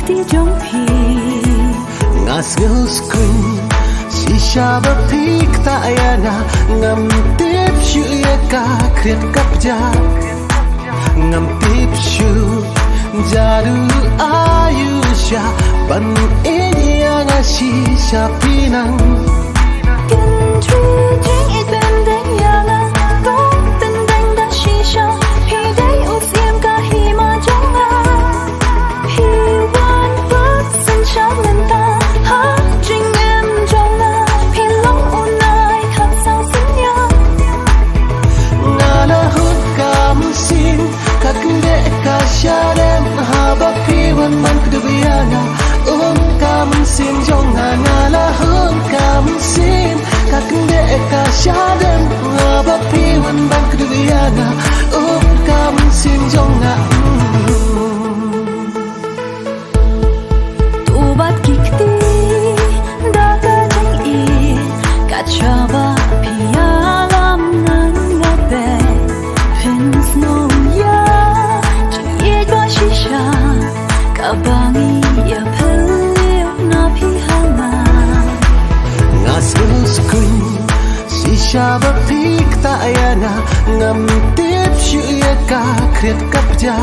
ti jong pi ngas ngos kun shisha ba pik ta ayana ngam tip shu ya ka kret kap ja ngam tip shu jaru ayusha ban inya nga shisha pinang ken tru jing it ben deng ya la go ben deng da shisha pi dai u sim ka hi ma jong a hi wan but sun shan len ta ha jing em jong a pi long u nai khap sao sin ya nga la hut kam sin kak de ka sharem ha ba pi wan man kudu yana kam sin jong nga la hut kam sin kak de ka sharem ha ba pi wan man kudu yana kam sin jong nga tu bat kikti da ka jing i ka chaba pi ya lam nan nga be pins no ya jing ye ba shisha ka bangi ya pel na pi hama ngas ngos kun shisha ba pik ta ayana ngam tip shu ya ka kret kap ja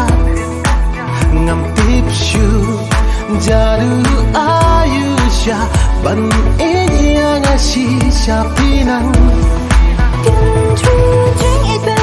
ngam tip shu jaru ayusha ban inya nga shisha pinang ken tru jing it